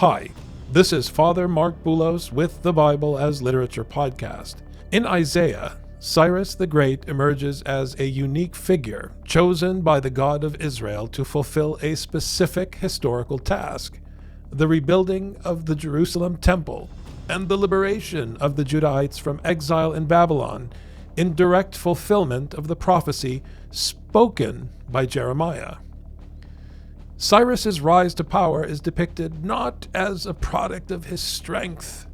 Hi, this is Father Mark Boulos with the Bible as Literature podcast. In Isaiah, Cyrus the Great emerges as a unique figure chosen by the God of Israel to fulfill a specific historical task: the rebuilding of the Jerusalem temple and the liberation of the Judahites from exile in Babylon, in direct fulfillment of the prophecy spoken by Jeremiah. Cyrus's rise to power is depicted not as a product of his strength,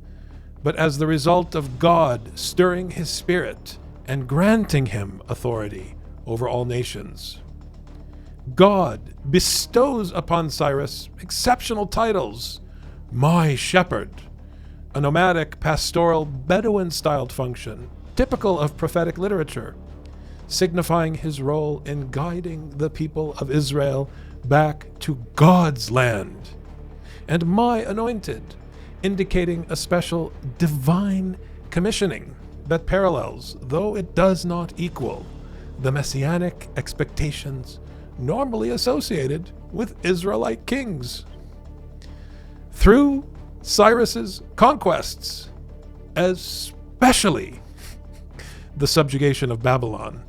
but as the result of God stirring his spirit and granting him authority over all nations. God bestows upon Cyrus exceptional titles: my shepherd, a nomadic-pastoral Bedouin-styled function typical of prophetic literature, signifying his role in guiding the people of Israel back to God's land, and my anointed, indicating a special divine commissioning that parallels, though it does not equal, the messianic expectations normally associated with Israelite kings. Through Cyrus's conquests, especially the subjugation of Babylon,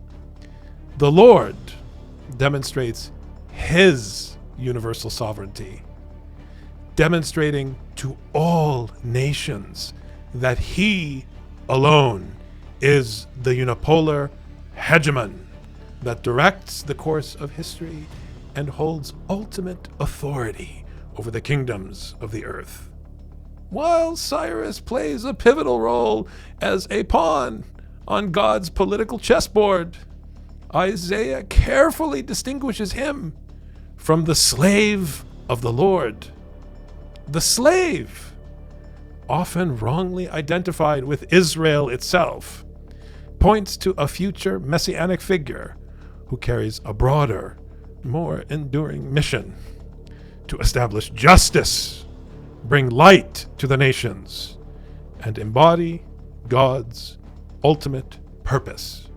the Lord demonstrates his universal sovereignty, demonstrating to all nations that he alone is the unipolar hegemon that directs the course of history and holds ultimate authority over the kingdoms of the earth. While Cyrus plays a pivotal role as a pawn on God's political chessboard, Isaiah carefully distinguishes him from the slave of the Lord. The slave, often wrongly identified with Israel itself, points to a future messianic figure who carries a broader, more enduring mission to establish justice, bring light to the nations, and embody God's ultimate purpose.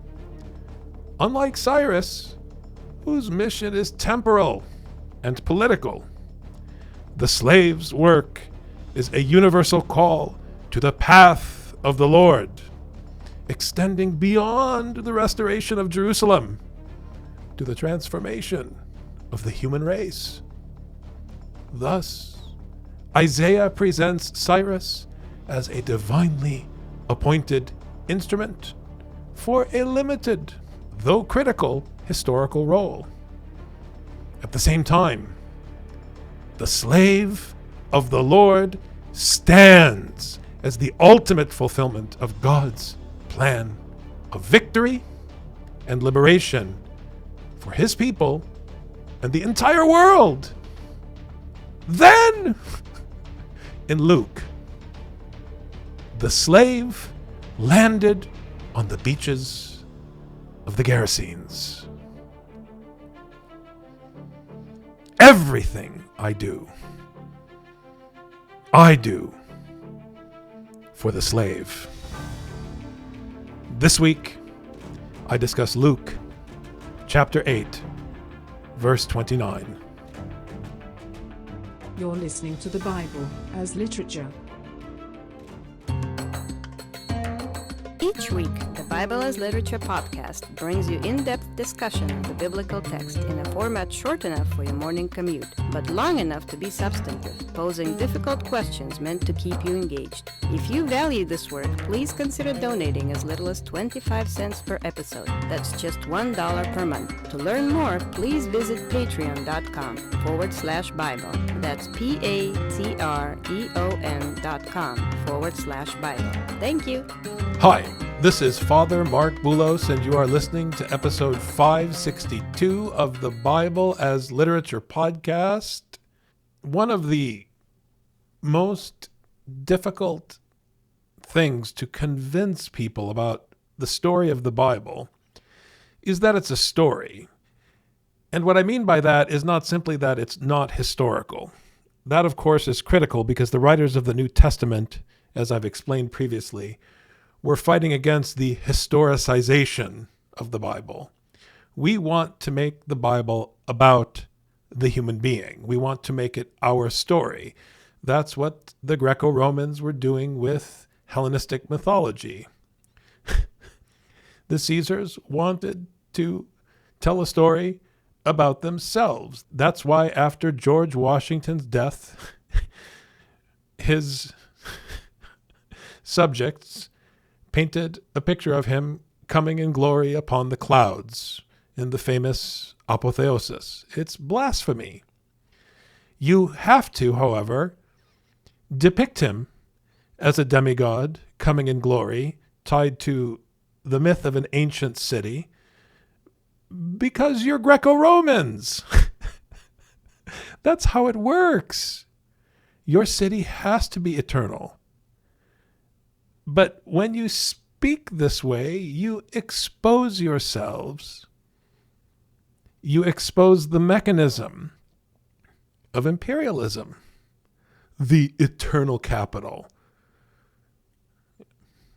Unlike Cyrus, whose mission is temporal and political, the slave's work is a universal call to the path of the Lord, extending beyond the restoration of Jerusalem to the transformation of the human race. Thus, Isaiah presents Cyrus as a divinely appointed instrument for a limited, though critical, historical role. At the same time, the slave of the Lord stands as the ultimate fulfillment of God's plan of victory and liberation for his people and the entire world. Then, in Luke, the slave landed on the beaches of the Gerasenes. Everything I do for the slave. This week, I discuss Luke chapter 8, verse 29. You're listening to the Bible as Literature. Each week, the Bible as Literature podcast brings you in-depth discussion of the biblical text in a format short enough for your morning commute, but long enough to be substantive, posing difficult questions meant to keep you engaged. If you value this work, please consider donating as little as 25 cents per episode. That's just $1 per month. To learn more, please visit patreon.com/Bible. That's patreon.com/Bible. Thank you. Hi, this is Father Mark Boulos, and you are listening to episode 562 of the Bible as Literature podcast. One of the most difficult things to convince people about the story of the Bible is that it's a story. And what I mean by that is not simply that it's not historical. That, of course, is critical because the writers of the New Testament, as I've explained previously, were fighting against the historicization of the Bible. We want to make the Bible about the human being. We want to make it our story. That's what the Greco-Romans were doing with Hellenistic mythology. The Caesars wanted to tell a story about themselves. That's why after George Washington's death, his subjects painted a picture of him coming in glory upon the clouds in the famous apotheosis. It's blasphemy. You have to, however, depict him as a demigod coming in glory, tied to the myth of an ancient city, because you're Greco-Romans. That's how it works. Your city has to be eternal. But when you speak this way, you expose yourselves. You expose the mechanism of imperialism, the eternal capital.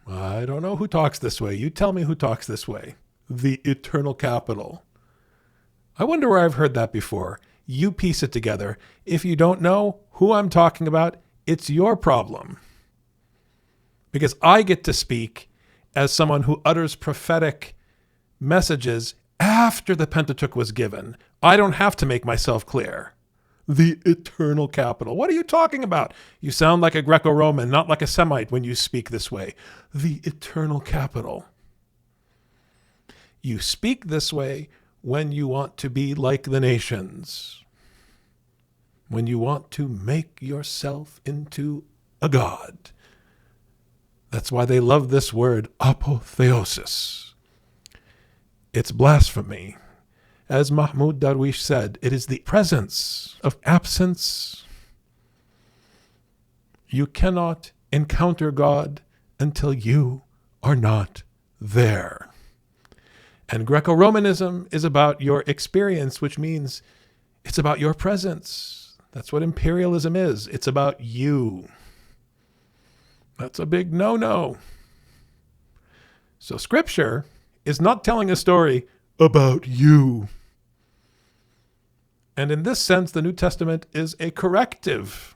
I don't know who talks this way. You tell me who talks this way. The eternal capital. I wonder where I've heard that before. You piece it together. If you don't know who I'm talking about, it's your problem. Because I get to speak as someone who utters prophetic messages after the Pentateuch was given. I don't have to make myself clear. The eternal capital. What are you talking about? You sound like a Greco-Roman, not like a Semite when you speak this way. The eternal capital. You speak this way when you want to be like the nations. When you want to make yourself into a god. That's why they love this word, apotheosis. It's blasphemy. As Mahmoud Darwish said, it is the presence of absence. You cannot encounter God until you are not there. And Greco-Romanism is about your experience, which means it's about your presence. That's what imperialism is. It's about you. That's a big no-no. So Scripture is not telling a story about you. And in this sense, the New Testament is a corrective.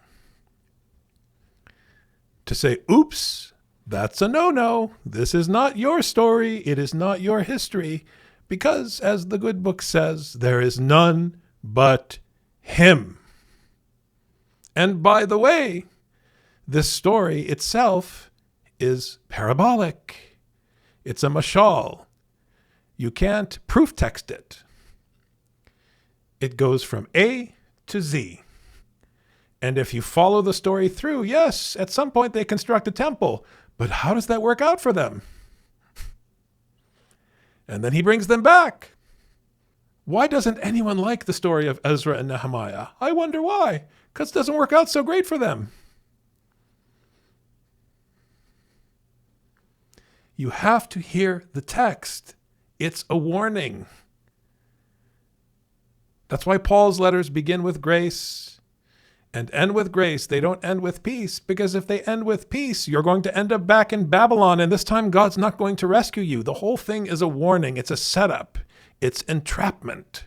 To say, oops, that's a no-no. This is not your story. It is not your history. Because, as the good book says, there is none but him. And by the way, this story itself is parabolic. It's a mashal. You can't proof text it. It goes from A to Z. And if you follow the story through, yes, at some point they construct a temple. But how does that work out for them? And then he brings them back. Why doesn't anyone like the story of Ezra and Nehemiah? I wonder why. Because it doesn't work out so great for them. You have to hear the text. It's a warning. That's why Paul's letters begin with grace and end with grace. They don't end with peace, because if they end with peace, you're going to end up back in Babylon, and this time God's not going to rescue you. The whole thing is a warning. It's a setup. It's entrapment.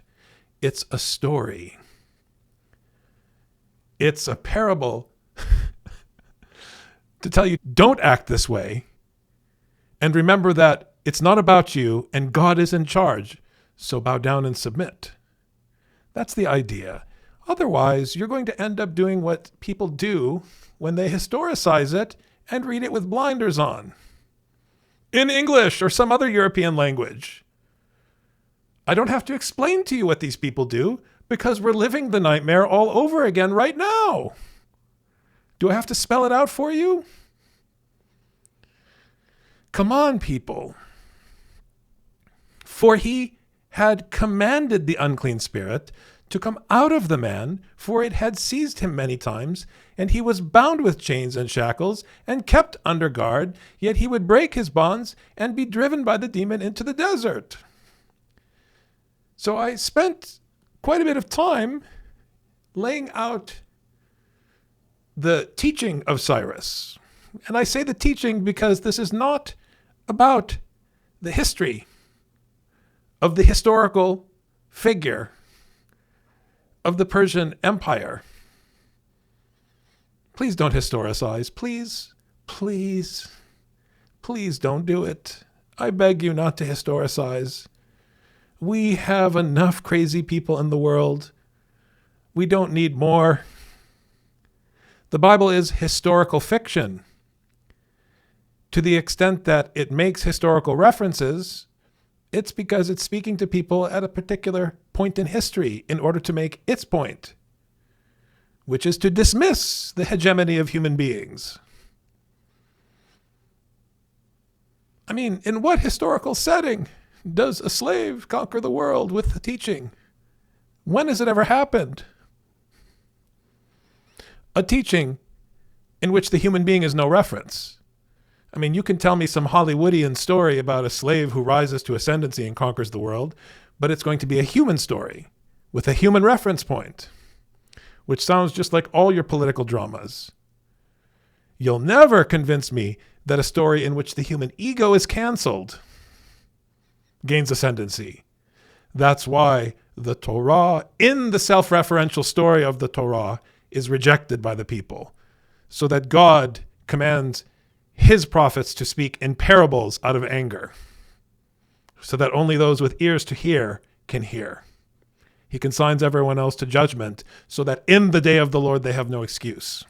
It's a story. It's a parable to tell you, don't act this way. And remember that it's not about you, and God is in charge. So bow down and submit. That's the idea. Otherwise, you're going to end up doing what people do when they historicize it and read it with blinders on. In English or some other European language. I don't have to explain to you what these people do, because we're living the nightmare all over again right now. Do I have to spell it out for you? Come on, people. For he had commanded the unclean spirit to come out of the man, for it had seized him many times, and he was bound with chains and shackles, and kept under guard, yet he would break his bonds, and be driven by the demon into the desert. So I spent quite a bit of time laying out the teaching of Cyrus. And I say the teaching because this is not about the history of the historical figure of the Persian Empire. Please don't historicize. Please, please, please don't do it. I beg you not to historicize. We have enough crazy people in the world. We don't need more. The Bible is historical fiction. To the extent that it makes historical references, it's because it's speaking to people at a particular point in history in order to make its point, which is to dismiss the hegemony of human beings. I mean, in what historical setting does a slave conquer the world with the teaching? When has it ever happened? A teaching in which the human being is no reference. I mean, you can tell me some Hollywoodian story about a slave who rises to ascendancy and conquers the world, but it's going to be a human story with a human reference point, which sounds just like all your political dramas. You'll never convince me that a story in which the human ego is canceled gains ascendancy. That's why the Torah, in the self-referential story of the Torah, is rejected by the people, so that God commands his prophets to speak in parables out of anger, so that only those with ears to hear can hear. He consigns everyone else to judgment, so that in the day of the Lord they have no excuse.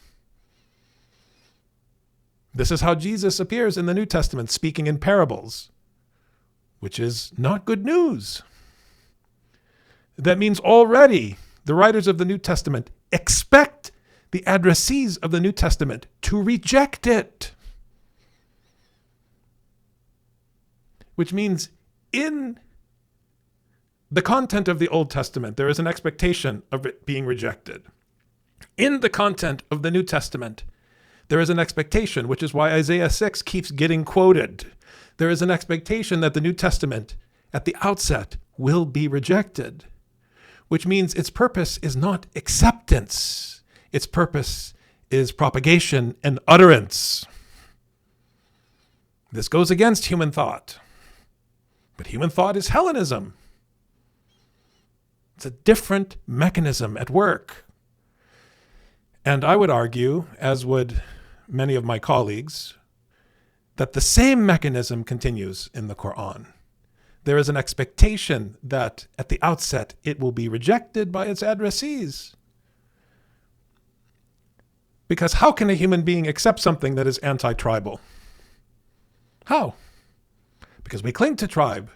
This is how Jesus appears in the New Testament, speaking in parables, which is not good news. That means already the writers of the New Testament expect the addressees of the New Testament to reject it. Which means in the content of the Old Testament, there is an expectation of it being rejected. In the content of the New Testament, there is an expectation, which is why Isaiah 6 keeps getting quoted. There is an expectation that the New Testament, at the outset, will be rejected, which means its purpose is not acceptance. Its purpose is propagation and utterance. This goes against human thought. But human thought is Hellenism. It's a different mechanism at work. And I would argue, as would many of my colleagues, that the same mechanism continues in the Quran. There is an expectation that at the outset it will be rejected by its addressees. Because how can a human being accept something that is anti-tribal? How? Because we cling to tribe.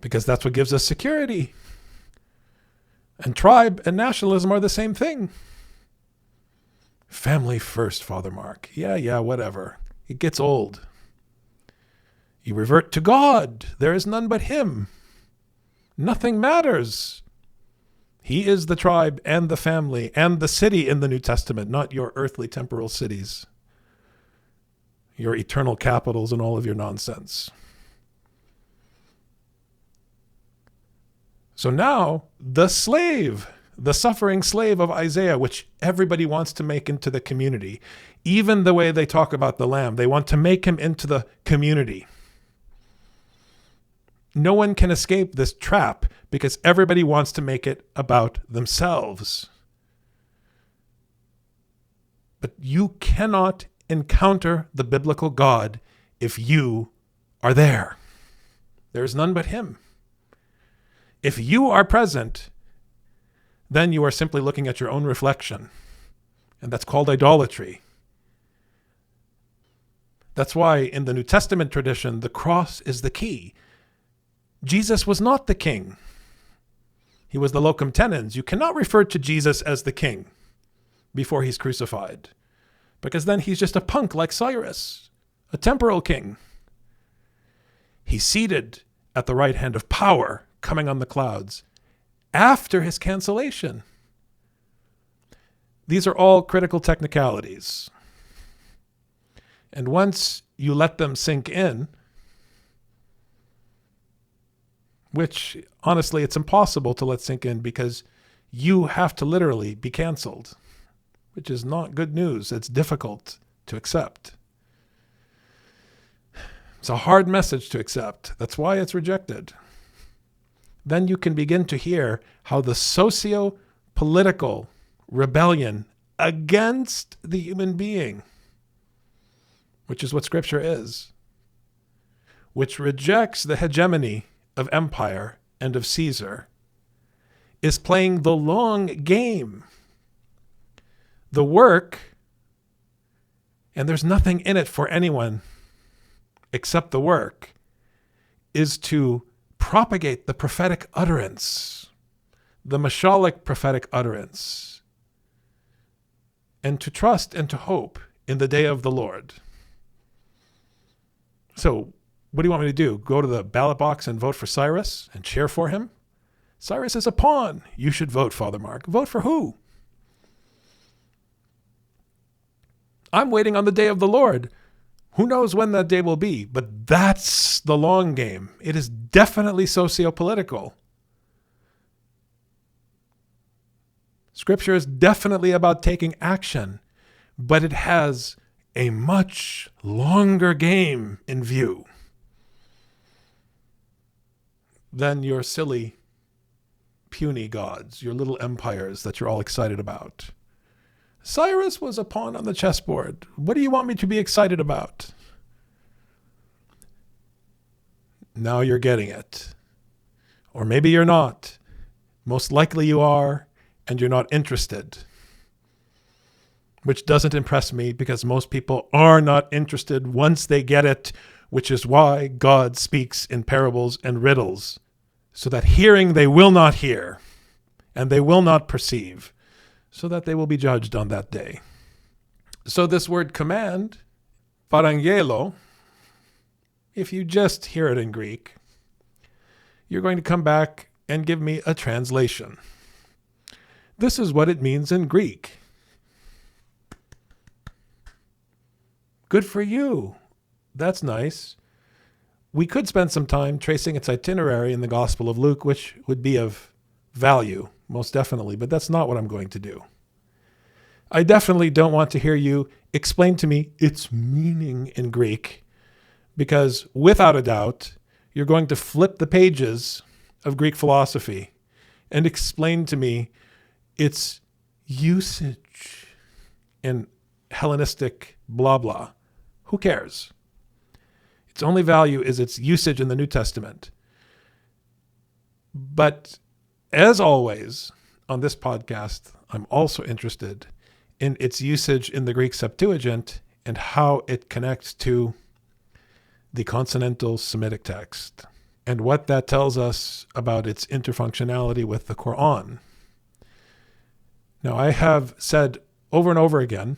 Because that's what gives us security. And tribe and nationalism are the same thing. Family first, Father Mark. Yeah, whatever. It gets old. You revert to God. There is none but him. Nothing matters. He is the tribe and the family and the city in the New Testament, not your earthly temporal cities, your eternal capitals and all of your nonsense. So now the slave, the suffering slave of Isaiah, which everybody wants to make into the community, even the way they talk about the lamb, they want to make him into the community. No one can escape this trap because everybody wants to make it about themselves. But you cannot encounter the biblical God if you are there. There is none but him. If you are present, then you are simply looking at your own reflection. And that's called idolatry. That's why in the New Testament tradition, the cross is the key. Jesus was not the king. He was the locum tenens. You cannot refer to Jesus as the king before he's crucified, because then he's just a punk like Cyrus, a temporal king. He's seated at the right hand of power, coming on the clouds, after his cancellation. These are all critical technicalities. And once you let them sink in, which honestly it's impossible to let sink in because you have to literally be canceled, which is not good news. It's difficult to accept. It's a hard message to accept. That's why it's rejected. Then you can begin to hear how the socio-political rebellion against the human being, which is what Scripture is, which rejects the hegemony of empire and of Caesar, is playing the long game. The work, and there's nothing in it for anyone except the work, is to propagate the prophetic utterance, the messianic prophetic utterance, and to trust and to hope in the day of the Lord. So, what do you want me to do? Go to the ballot box and vote for Cyrus and cheer for him? Cyrus is a pawn. You should vote, Father Mark. Vote for who? I'm waiting on the day of the Lord. Who knows when that day will be? But that's the long game. It is definitely socio-political. Scripture is definitely about taking action, but it has a much longer game in view than your silly, puny gods, your little empires that you're all excited about. Cyrus was a pawn on the chessboard. What do you want me to be excited about? Now you're getting it. Or maybe you're not. Most likely you are, and you're not interested. Which doesn't impress me, because most people are not interested once they get it, which is why God speaks in parables and riddles, so that hearing they will not hear, and they will not perceive, so that they will be judged on that day. So this word command, parangelo, if you just hear it in Greek, you're going to come back and give me a translation. This is what it means in Greek. Good for you. That's nice. We could spend some time tracing its itinerary in the Gospel of Luke, which would be of value, most definitely, but that's not what I'm going to do. I definitely don't want to hear you explain to me its meaning in Greek, because without a doubt, you're going to flip the pages of Greek philosophy and explain to me its usage in Hellenistic blah blah. Who cares? Its only value is its usage in the New Testament. But as always, on this podcast, I'm also interested in its usage in the Greek Septuagint and how it connects to the consonantal Semitic text and what that tells us about its interfunctionality with the Quran. Now, I have said over and over again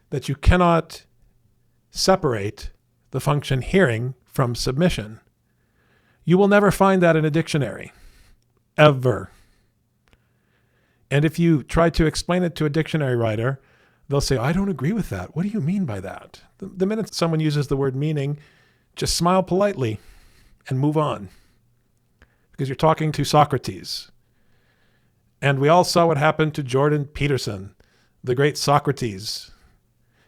that you cannot separate the function hearing from submission. You will never find that in a dictionary, ever. And if you try to explain it to a dictionary writer, they'll say, I don't agree with that. What do you mean by that? The minute someone uses the word meaning, just smile politely and move on, because you're talking to Socrates. And we all saw what happened to Jordan Peterson, the great Socrates,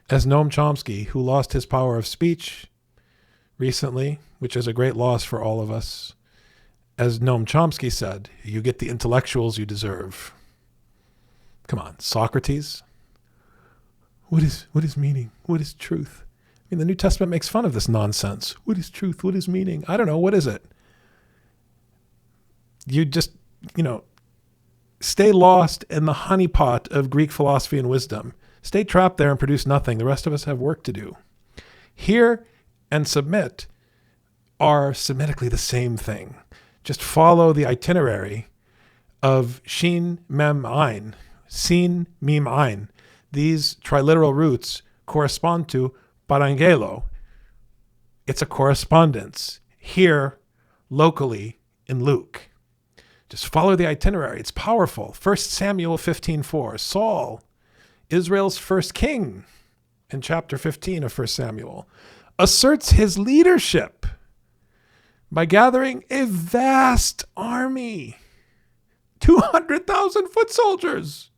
as Noam Chomsky, who lost his power of speech recently, which is a great loss for all of us. As Noam Chomsky said, you get the intellectuals you deserve. Come on, Socrates. What is meaning? What is truth? I mean, the New Testament makes fun of this nonsense. What is truth? What is meaning? I don't know. What is it? You just, stay lost in the honeypot of Greek philosophy and wisdom. Stay trapped there and produce nothing. The rest of us have work to do. Hear and submit are Semitically the same thing. Just follow the itinerary of Shin, Mem, Ein. Sin, Mim, Ein. These triliteral roots correspond to parangelo. It's a correspondence here locally in Luke. Just follow the itinerary. It's powerful. 1 Samuel 15:4. Saul, Israel's first king, in chapter 15 of 1 Samuel, asserts his leadership by gathering a vast army, 200,000 foot soldiers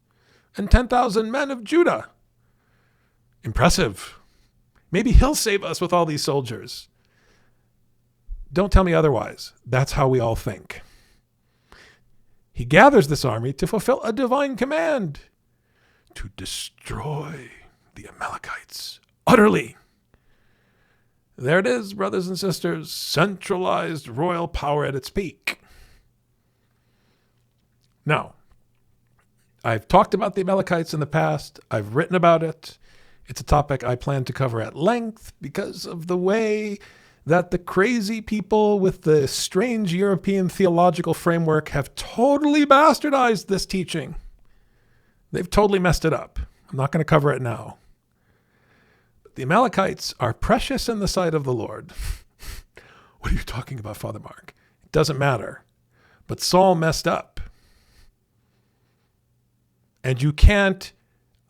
and 10,000 men of Judah. Impressive. Maybe he'll save us with all these soldiers. Don't tell me otherwise. That's how we all think. He gathers this army to fulfill a divine command, to destroy the Amalekites utterly. There it is, brothers and sisters, centralized royal power at its peak. Now, I've talked about the Amalekites in the past. I've written about it. It's a topic I plan to cover at length because of the way that the crazy people with the strange European theological framework have totally bastardized this teaching. They've totally messed it up. I'm not going to cover it now. The Amalekites are precious in the sight of the Lord. What are you talking about, Father Mark? It doesn't matter. But Saul messed up. And you can't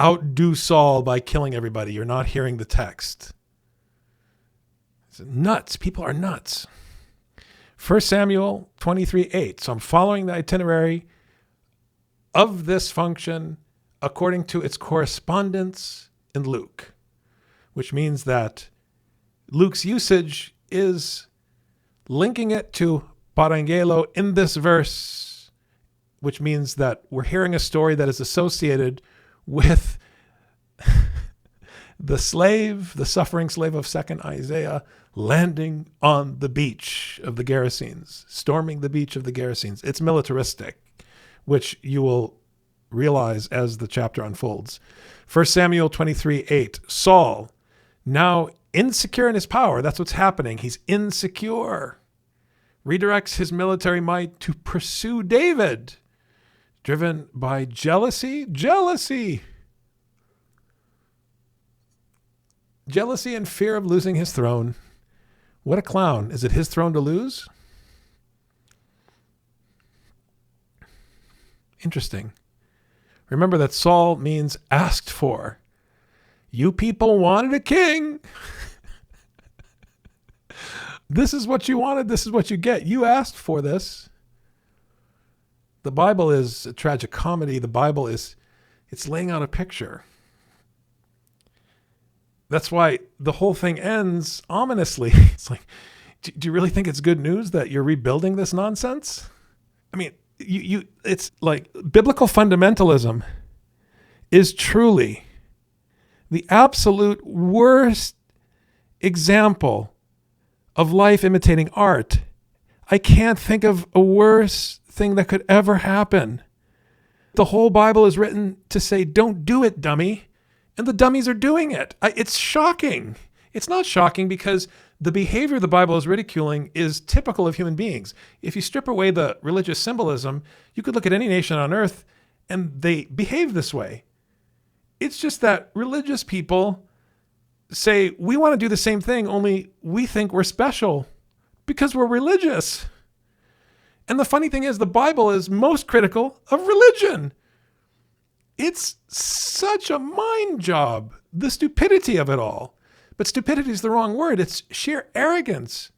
outdo Saul by killing everybody. You're not hearing the text. It's nuts. People are nuts. 1 Samuel 23:8. So I'm following the itinerary of this function according to its correspondence in Luke, which means that Luke's usage is linking it to parangelo in this verse, which means that we're hearing a story that is associated with the suffering slave of 2nd Isaiah, landing on the beach of the Gerasenes, storming the beach of the Gerasenes. It's militaristic, which you will realize as the chapter unfolds. 1 Samuel 23:8. Saul, now insecure in his power, that's what's happening. He's insecure. Redirects his military might to pursue David, driven by jealousy and fear of losing his throne. What a clown. Is it his throne to lose? Interesting. Remember that Saul means asked for. You people wanted a king. This is what you wanted. This is what you get. You asked for this. The Bible is a tragic comedy. The Bible it's laying out a picture. That's why the whole thing ends ominously. It's like, do you really think it's good news that you're rebuilding this nonsense? I mean, it's like biblical fundamentalism is truly the absolute worst example of life imitating art. I can't think of a worse thing that could ever happen. The whole Bible is written to say, don't do it, dummy. And the dummies are doing it. It's shocking. It's not shocking because the behavior the Bible is ridiculing is typical of human beings. If you strip away the religious symbolism, you could look at any nation on earth and they behave this way. It's just that religious people say, we want to do the same thing, only we think we're special because we're religious. And the funny thing is, the Bible is most critical of religion. It's such a mind job, the stupidity of it all. But stupidity is the wrong word. It's sheer arrogance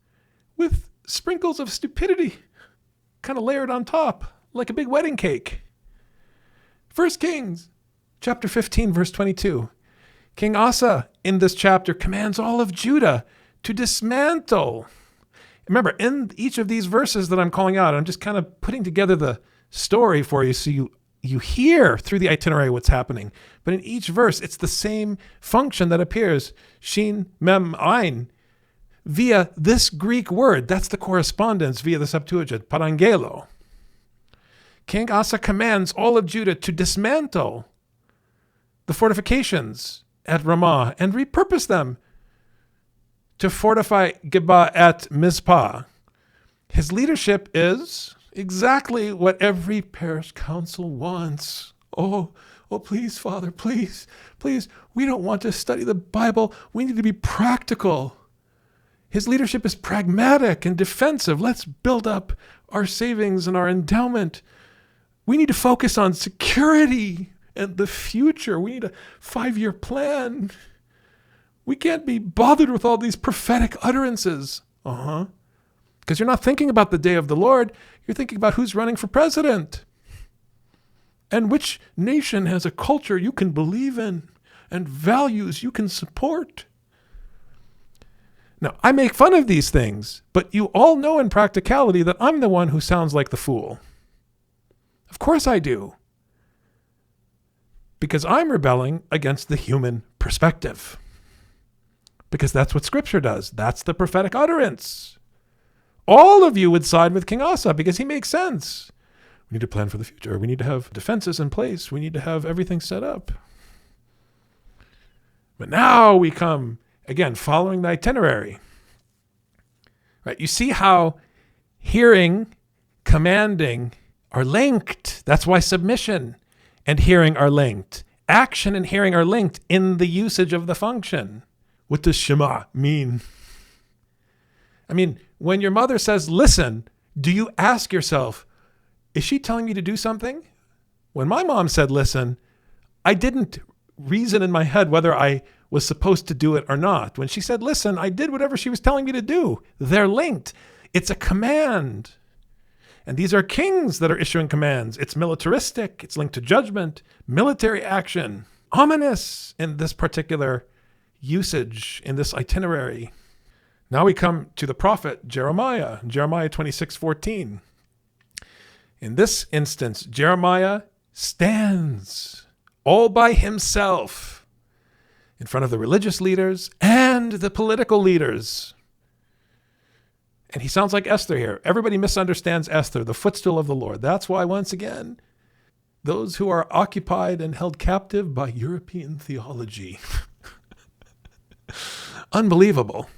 with sprinkles of stupidity kind of layered on top like a big wedding cake. 1 Kings chapter 15, verse 22. King Asa in this chapter commands all of Judah to dismantle. Remember, in each of these verses that I'm calling out, I'm just kind of putting together the story for you so you hear through the itinerary what's happening. But in each verse, it's the same function that appears, shin, mem, ein, via this Greek word. That's the correspondence via the Septuagint, parangelo. King Asa commands all of Judah to dismantle the fortifications at Ramah and repurpose them to fortify Geba at Mizpah. His leadership is exactly what every parish council wants. Oh, please, Father, please. We don't want to study the Bible. We need to be practical. His leadership is pragmatic and defensive. Let's build up our savings and our endowment. We need to focus on security and the future. We need a 5-year plan. We can't be bothered with all these prophetic utterances. Because you're not thinking about the day of the Lord. You're thinking about who's running for president and which nation has a culture you can believe in and values you can support. Now, I make fun of these things, but you all know in practicality that I'm the one who sounds like the fool. Of course I do. Because I'm rebelling against the human perspective. Because that's what Scripture does. That's the prophetic utterance. All of you would side with King Asa because he makes sense. We need to plan for the future. We need to have defenses in place. We need to have everything set up. But now we come, again, following the itinerary. Right? You see how hearing, commanding are linked. That's why submission and hearing are linked. Action and hearing are linked in the usage of the function. What does Shema mean? I mean, when your mother says, listen, do you ask yourself, is she telling me to do something? When my mom said, listen, I didn't reason in my head whether I was supposed to do it or not. When she said, listen, I did whatever she was telling me to do. They're linked. It's a command. And these are kings that are issuing commands. It's militaristic. It's linked to judgment, military action, ominous in this particular usage, in this itinerary. Now we come to the prophet Jeremiah 26:14. In this instance, Jeremiah stands all by himself in front of the religious leaders and the political leaders. And he sounds like Esther here. Everybody misunderstands Esther, the footstool of the Lord. That's why, once again, those who are occupied and held captive by European theology. Unbelievable.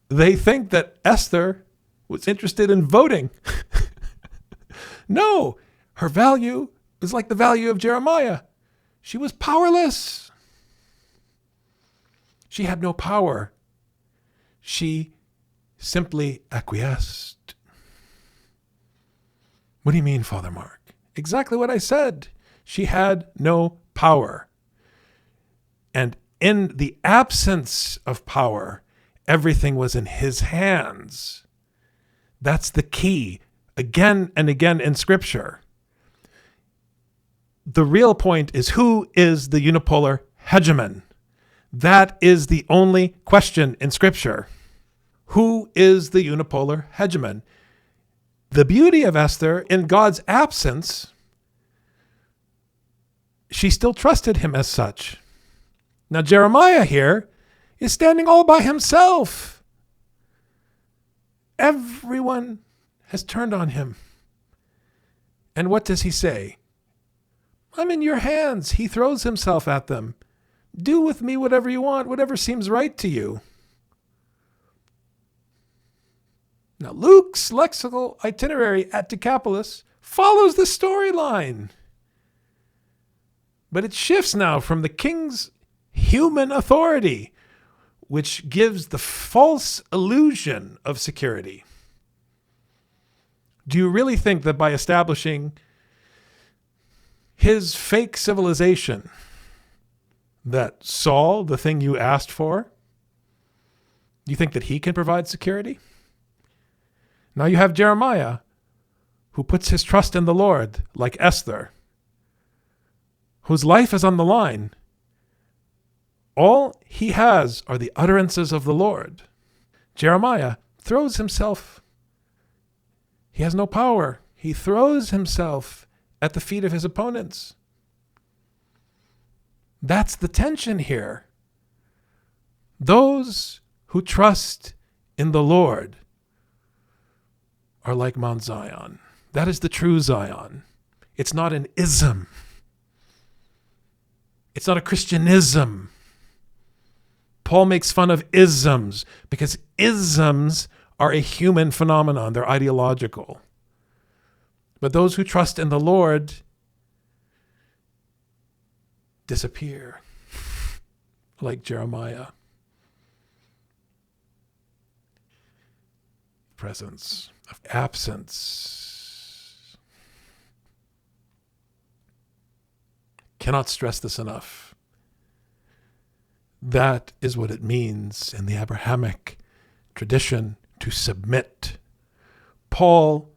They think that Esther was interested in voting. No, her value was like the value of Jeremiah. She was powerless. She had no power. She simply acquiesced. What do you mean, Father Mark? Exactly what I said. She had no power. And in the absence of power, everything was in his hands. That's the key. Again and again in Scripture. The real point is, who is the unipolar hegemon? That is the only question in Scripture. Who is the unipolar hegemon? The beauty of Esther, in God's absence, she still trusted him as such. Now Jeremiah here is standing all by himself. Everyone has turned on him. And what does he say? I'm in your hands. He throws himself at them. Do with me whatever you want, whatever seems right to you. Now, Luke's lexical itinerary at Decapolis follows the storyline. But it shifts now from the king's human authority, which gives the false illusion of security. Do you really think that by establishing his fake civilization, that Saul, the thing you asked for, do you think that he can provide security? Now you have Jeremiah, who puts his trust in the Lord, like Esther, whose life is on the line. All he has are the utterances of the Lord. Jeremiah throws himself. He has no power. He throws himself at the feet of his opponents. That's the tension here. Those who trust in the Lord are like Mount Zion. That is the true Zion. It's not an ism. It's not a Christianism. Paul makes fun of isms because isms are a human phenomenon. They're ideological. But those who trust in the Lord disappear, like Jeremiah. Presence of absence. Cannot stress this enough. That is what it means in the Abrahamic tradition to submit. Paul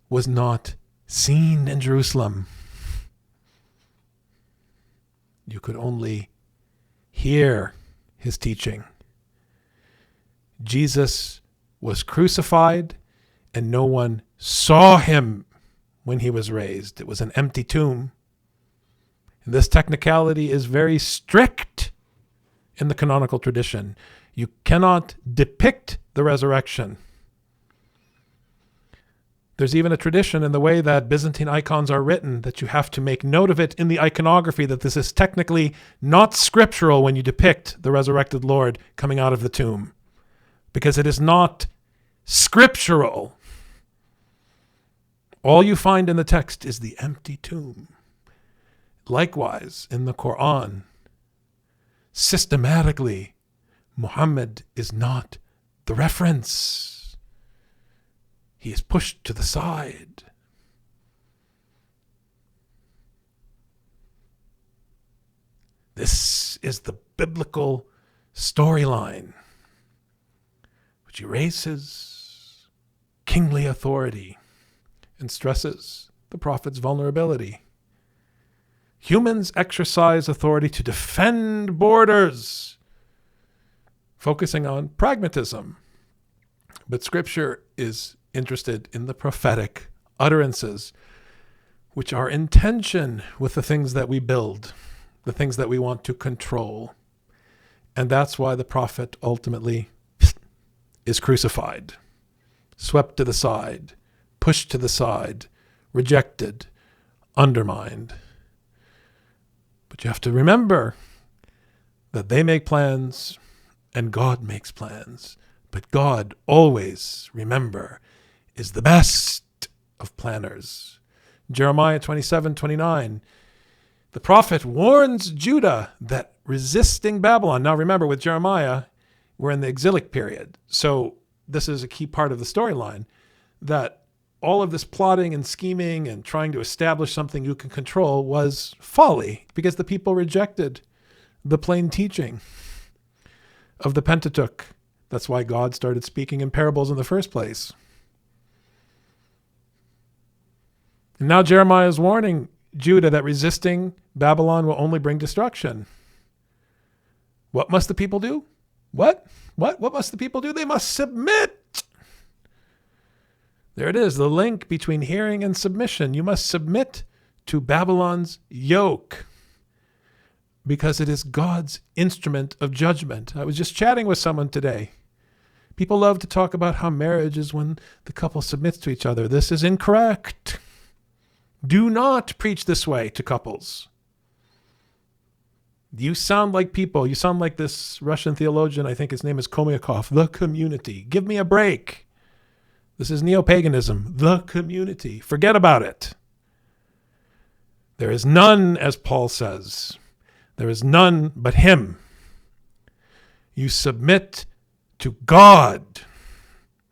was not seen in Jerusalem. You could only hear his teaching. Jesus was crucified and no one saw him when he was raised. It was an empty tomb. And this technicality is very strict in the canonical tradition. You cannot depict the resurrection. There's even a tradition in the way that Byzantine icons are written that you have to make note of it in the iconography, that this is technically not scriptural when you depict the resurrected Lord coming out of the tomb, because it is not scriptural. All you find in the text is the empty tomb. Likewise, in the Quran, systematically, Muhammad is not the reference. He is pushed to the side. This is the biblical storyline, which erases kingly authority and stresses the prophet's vulnerability. Humans exercise authority to defend borders, focusing on pragmatism. But Scripture is interested in the prophetic utterances, which are in tension with the things that we build, the things that we want to control. And that's why the prophet ultimately is crucified, swept to the side, pushed to the side, rejected, undermined. But you have to remember that they make plans and God makes plans. But God always, remember, is the best of planners. Jeremiah 27:29. The prophet warns Judah that resisting Babylon. Now remember, with Jeremiah, we're in the exilic period. So this is a key part of the storyline, that all of this plotting and scheming and trying to establish something you can control was folly, because the people rejected the plain teaching of the Pentateuch. That's why God started speaking in parables in the first place. And now Jeremiah is warning Judah that resisting Babylon will only bring destruction. What must the people do? What must the people do? They must submit. There it is, the link between hearing and submission. You must submit to Babylon's yoke, because it is God's instrument of judgment. I was just chatting with someone today. People love to talk about how marriage is when the couple submits to each other. This is incorrect. Do not preach this way to couples. You sound like people. You sound like this Russian theologian, I think his name is Komyakov, the community. Give me a break. This is neo-paganism, the community. Forget about it. There is none, as Paul says. There is none but him. You submit to God.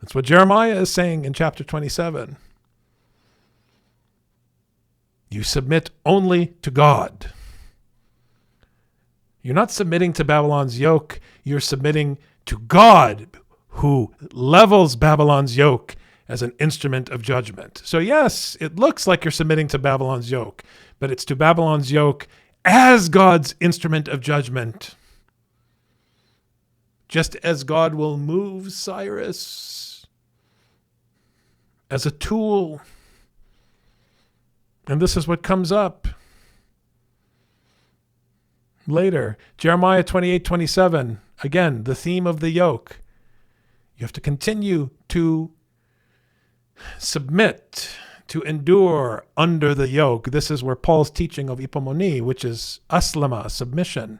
That's what Jeremiah is saying in chapter 27. You submit only to God. You're not submitting to Babylon's yoke. You're submitting to God, who levels Babylon's yoke as an instrument of judgment. So yes, it looks like you're submitting to Babylon's yoke, but it's to Babylon's yoke as God's instrument of judgment. Just as God will move Cyrus as a tool. And this is what comes up later. Jeremiah 28:27. Again, the theme of the yoke. You have to continue to submit, to endure under the yoke. This is where Paul's teaching of ipomoni, which is aslama, submission.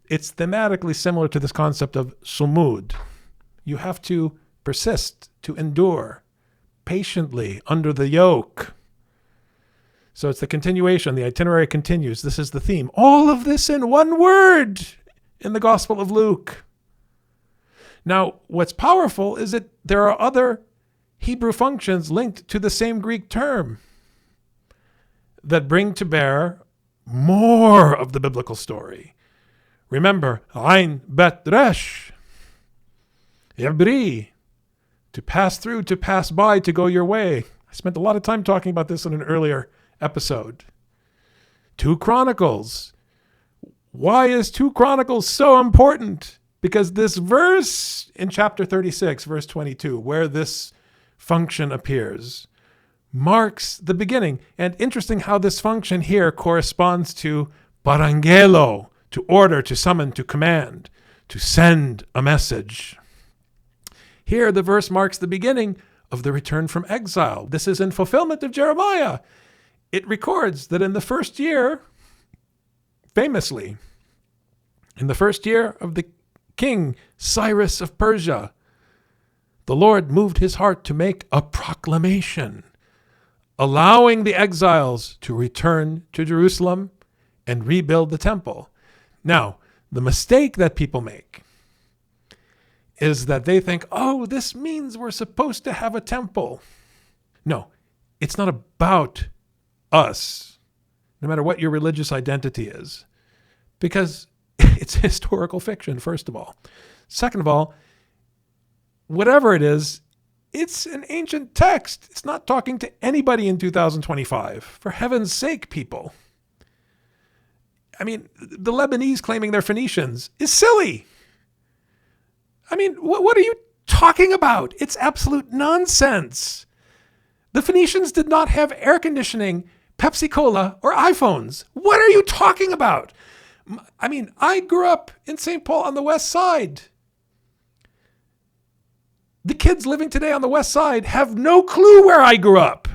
It's thematically similar to this concept of sumud. You have to persist, to endure patiently under the yoke. So it's the continuation. The itinerary continues. This is the theme. All of this in one word in the Gospel of Luke. Now, what's powerful is that there are other Hebrew functions linked to the same Greek term that bring to bear more of the biblical story. Remember, Ain Bet Resh, Yabri, to pass through, to pass by, to go your way. I spent a lot of time talking about this in an earlier episode. 2 Chronicles. Why is 2 Chronicles so important? Because this verse in chapter 36, verse 22, where this function appears, marks the beginning. And interesting how this function here corresponds to parangelo, to order, to summon, to command, to send a message. Here, the verse marks the beginning of the return from exile. This is in fulfillment of Jeremiah. It records that in the first year, famously, in the first year of the king Cyrus of Persia, the Lord moved his heart to make a proclamation, allowing the exiles to return to Jerusalem and rebuild the temple. Now, the mistake that people make is that they think, oh, this means we're supposed to have a temple. No, it's not about us, no matter what your religious identity is, because it's historical fiction, first of all. Second of all, whatever it is, it's an ancient text. It's not talking to anybody in 2025. For heaven's sake, people. I mean, the Lebanese claiming they're Phoenicians is silly. I mean, what are you talking about? It's absolute nonsense. The Phoenicians did not have air conditioning, Pepsi Cola, or iPhones. What are you talking about? I mean, I grew up in St. Paul on the west side. The kids living today on the west side have no clue where I grew up.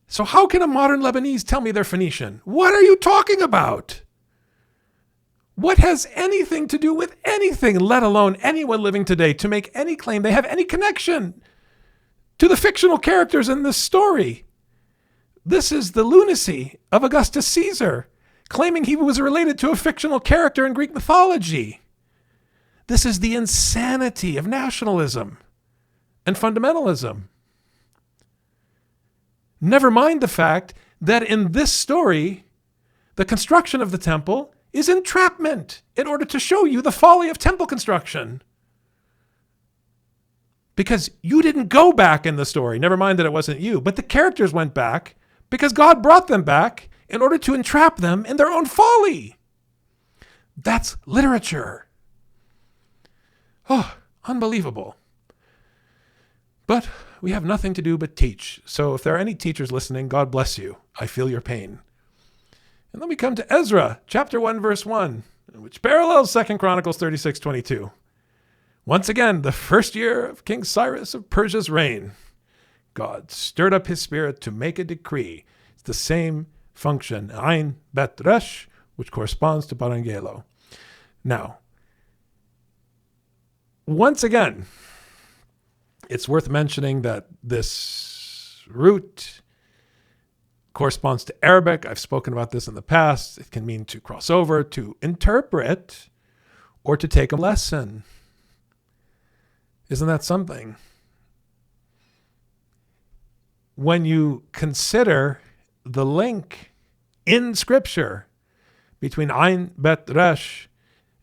So how can a modern Lebanese tell me they're Phoenician? What are you talking about? What has anything to do with anything, let alone anyone living today, to make any claim they have any connection to the fictional characters in this story? This is the lunacy of Augustus Caesar, claiming he was related to a fictional character in Greek mythology. This is the insanity of nationalism and fundamentalism. Never mind the fact that in this story, the construction of the temple is entrapment in order to show you the folly of temple construction. Because you didn't go back in the story, never mind that it wasn't you, but the characters went back because God brought them back in order to entrap them in their own folly. That's literature. Oh, unbelievable. But we have nothing to do but teach. So if there are any teachers listening, God bless you. I feel your pain. And then we come to Ezra, chapter 1, verse 1, which parallels 2 Chronicles 36:22. Once again, the first year of King Cyrus of Persia's reign, God stirred up his spirit to make a decree. It's the same function, Ein Bet Resh, which corresponds to Parangelo. Now, once again, it's worth mentioning that this root corresponds to Arabic. I've spoken about this in the past. It can mean to cross over, to interpret, or to take a lesson. Isn't that something? When you consider the link in Scripture between Ein Bet Resh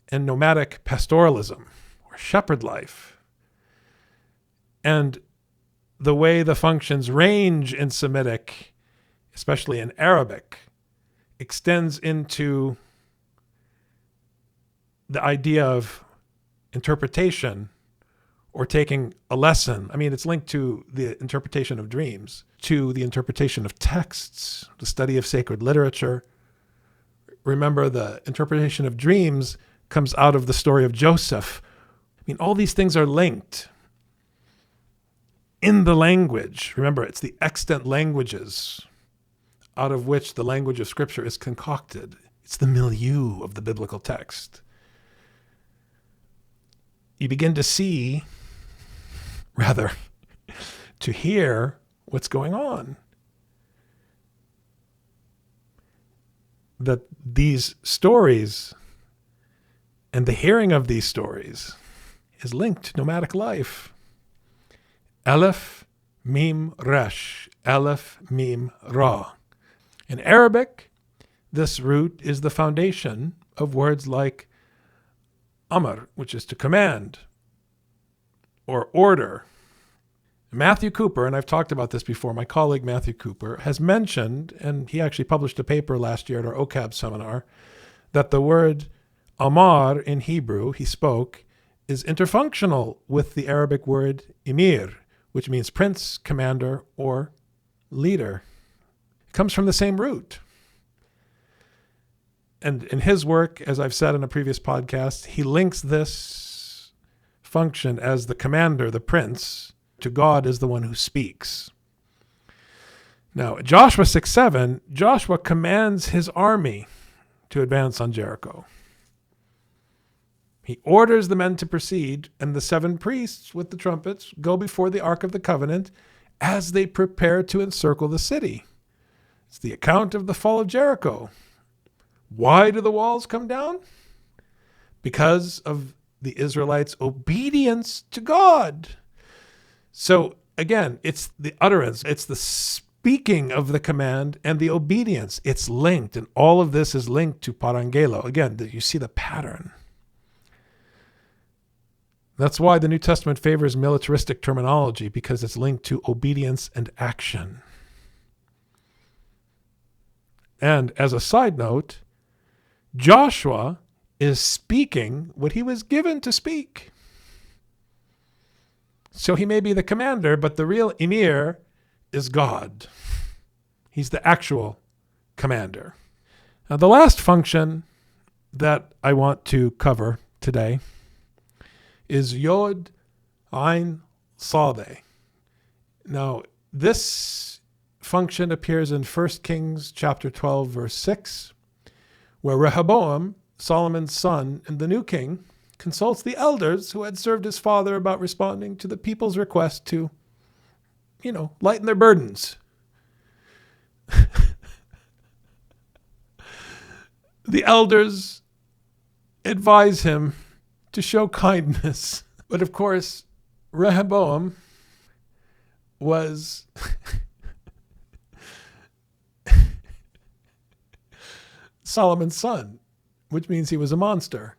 and nomadic pastoralism, or shepherd life, and the way the functions range in Semitic, especially in Arabic, extends into the idea of interpretation or taking a lesson. I mean, it's linked to the interpretation of dreams, to the interpretation of texts, the study of sacred literature. Remember, the interpretation of dreams comes out of the story of Joseph. I mean, all these things are linked in the language. Remember, it's the extant languages out of which the language of Scripture is concocted. It's the milieu of the biblical text. You begin to see, rather, to hear what's going on. That these stories and the hearing of these stories is linked to nomadic life. Aleph, Mim, Resh. Aleph, Mim, Ra. In Arabic, this root is the foundation of words like Amr, which is to command or order. Matthew Cooper, and I've talked about this before, my colleague Matthew Cooper, has mentioned, and he actually published a paper last year at our OCAB seminar, that the word Amar in Hebrew, he spoke, is interfunctional with the Arabic word Emir, which means prince, commander, or leader. It comes from the same root. And in his work, as I've said in a previous podcast, he links this function as the commander, the prince, to God as the one who speaks. Now, Joshua 6:7, Joshua commands his army to advance on Jericho. He orders the men to proceed, and the 7 priests with the trumpets go before the Ark of the Covenant as they prepare to encircle the city. It's the account of the fall of Jericho. Why do the walls come down? Because of the Israelites' obedience to God. So again, it's the utterance, it's the speaking of the command and the obedience. It's linked, and all of this is linked to parangelo. Again, you see the pattern. That's why the New Testament favors militaristic terminology, because it's linked to obedience and action. And as a side note, Joshua is speaking what he was given to speak. So he may be the commander, but the real emir is God. He's the actual commander. Now, the last function that I want to cover today is Yod Ein Sade. Now, this function appears in 1 Kings chapter 12, verse 6, where Rehoboam, Solomon's son and the new king, consults the elders who had served his father about responding to the people's request to, lighten their burdens. The elders advise him to show kindness. But of course, Rehoboam was Solomon's son, which means he was a monster.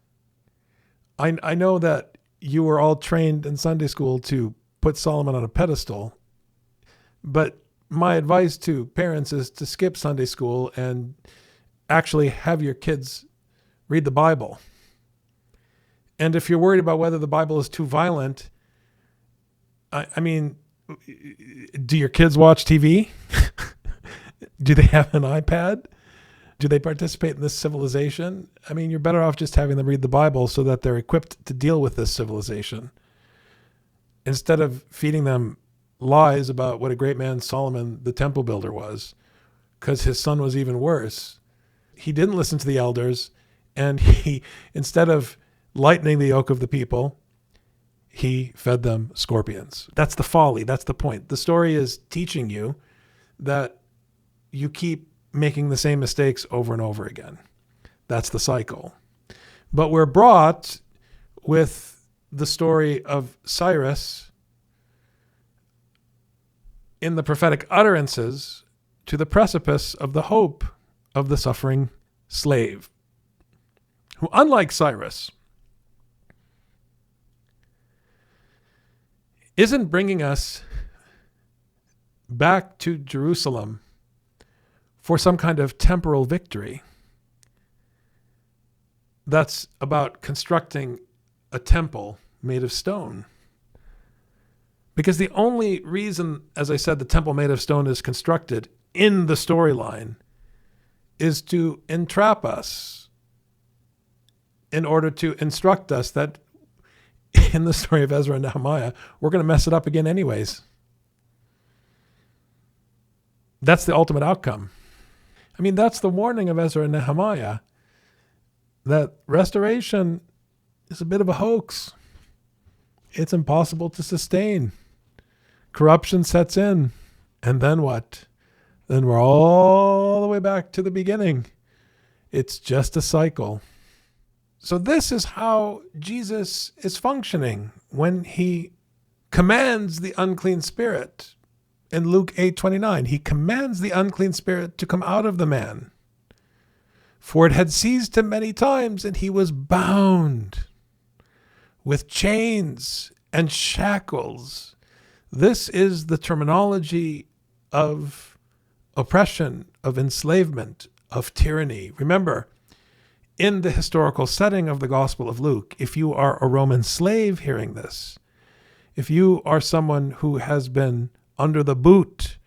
I know that you were all trained in Sunday school to put Solomon on a pedestal, but my advice to parents is to skip Sunday school and actually have your kids read the Bible. And if you're worried about whether the Bible is too violent, I mean, do your kids watch TV? Do they have an iPad? Do they participate in this civilization? I mean, you're better off just having them read the Bible so that they're equipped to deal with this civilization, instead of feeding them lies about what a great man Solomon, the temple builder, was, because his son was even worse. He didn't listen to the elders, and he, instead of lightening the yoke of the people, he fed them scorpions. That's the folly. That's the point. The story is teaching you that you keep making the same mistakes over and over again. That's the cycle. But we're brought with the story of Cyrus in the prophetic utterances to the precipice of the hope of the suffering slave, who, unlike Cyrus, isn't bringing us back to Jerusalem for some kind of temporal victory. That's about constructing a temple made of stone. Because the only reason, as I said, the temple made of stone is constructed in the storyline is to entrap us, in order to instruct us that in the story of Ezra and Nehemiah, we're going to mess it up again anyways. That's the ultimate outcome. I mean, that's the warning of Ezra and Nehemiah, that restoration is a bit of a hoax. It's impossible to sustain. Corruption sets in. And then what? Then we're all the way back to the beginning. It's just a cycle. So this is how Jesus is functioning when he commands the unclean spirit. In Luke 8:29, he commands the unclean spirit to come out of the man. For it had seized him many times, and he was bound with chains and shackles. This is the terminology of oppression, of enslavement, of tyranny. Remember, in the historical setting of the Gospel of Luke, if you are a Roman slave hearing this, if you are someone who has been under the boot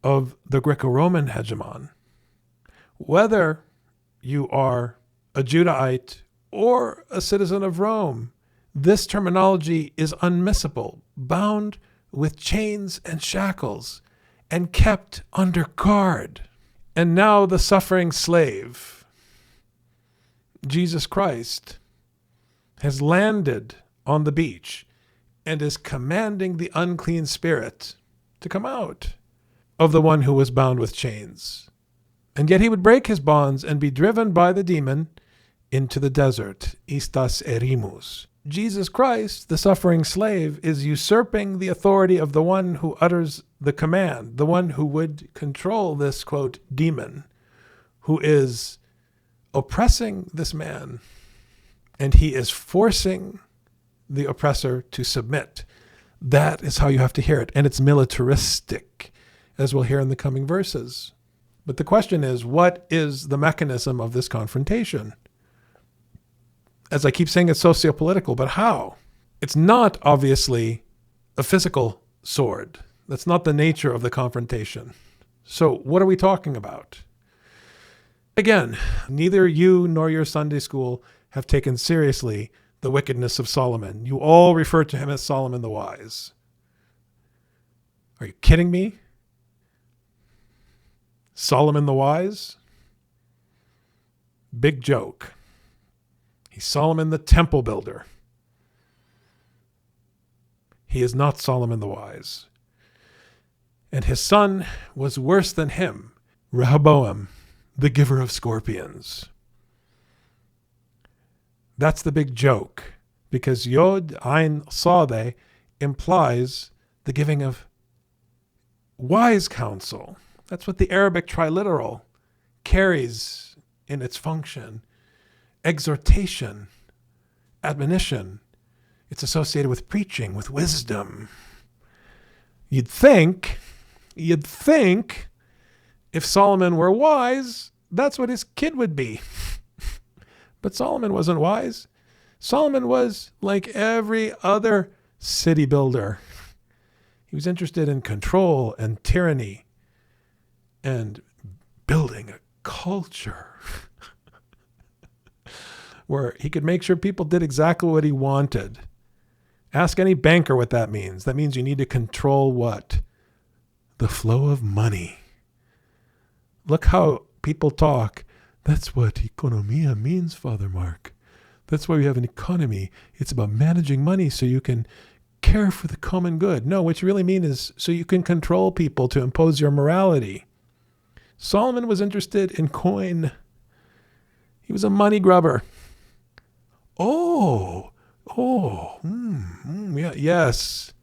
of the Greco-Roman hegemon, whether you are a Judahite or a citizen of Rome, this terminology is unmissable, bound with chains and shackles and kept under guard. And now the suffering slave, Jesus Christ, has landed on the beach and is commanding the unclean spirit to come out of the one who was bound with chains. And yet he would break his bonds and be driven by the demon into the desert, istas erimus. Jesus Christ, the suffering slave, is usurping the authority of the one who utters the command, the one who would control this, quote, demon, who is oppressing this man, and he is forcing the oppressor to submit. That is how you have to hear it, and it's militaristic, as we'll hear in the coming verses. But the question is, what is the mechanism of this confrontation? As I keep saying, it's sociopolitical, but how? It's not obviously a physical sword. That's not the nature of the confrontation. So what are we talking about? Again, neither you nor your Sunday school have taken seriously the wickedness of Solomon. You all refer to him as Solomon the Wise. Are you kidding me? Solomon the Wise? Big joke. He's Solomon the temple builder. He is not Solomon the Wise. And his son was worse than him, Rehoboam, the giver of scorpions. That's the big joke, because Yod Ein Sade implies the giving of wise counsel. That's what the Arabic triliteral carries in its function. Exhortation, admonition. It's associated with preaching, with wisdom. You'd think if Solomon were wise, that's what his kid would be. But Solomon wasn't wise. Solomon was like every other city builder. He was interested in control and tyranny and building a culture where he could make sure people did exactly what he wanted. Ask any banker what that means. That means you need to control what? The flow of money. Look how people talk. That's what economia means, Father Mark. That's why we have an economy. It's about managing money so you can care for the common good. No, what you really mean is so you can control people to impose your morality. Solomon was interested in coin. He was a money grubber. Yes.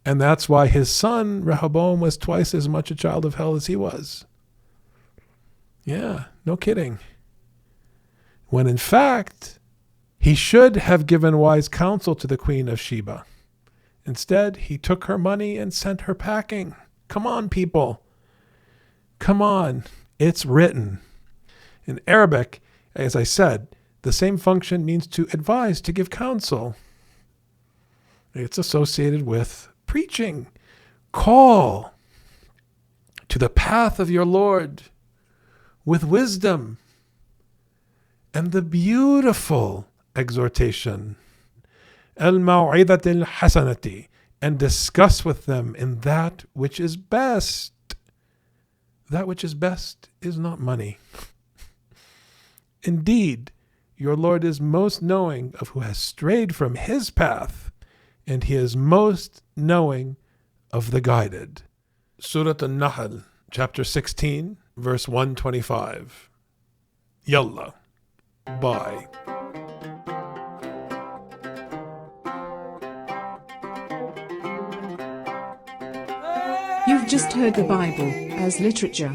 And that's why his son, Rehoboam, was twice as much a child of hell as he was. Yeah, no kidding. When in fact, he should have given wise counsel to the Queen of Sheba. Instead, he took her money and sent her packing. Come on, people. Come on. It's written. In Arabic, as I said, the same function means to advise, to give counsel. It's associated with preaching. Call to the path of your Lord with wisdom and the beautiful exhortation, al-maw'idat al-hasanati, and discuss with them in that which is best. That which is best is not money. Indeed, your Lord is most knowing of who has strayed from his path, and he is most knowing of the guided. Surah An-Nahl, chapter 16, verse 125. Yallah. Bye. You've just heard the Bible as literature.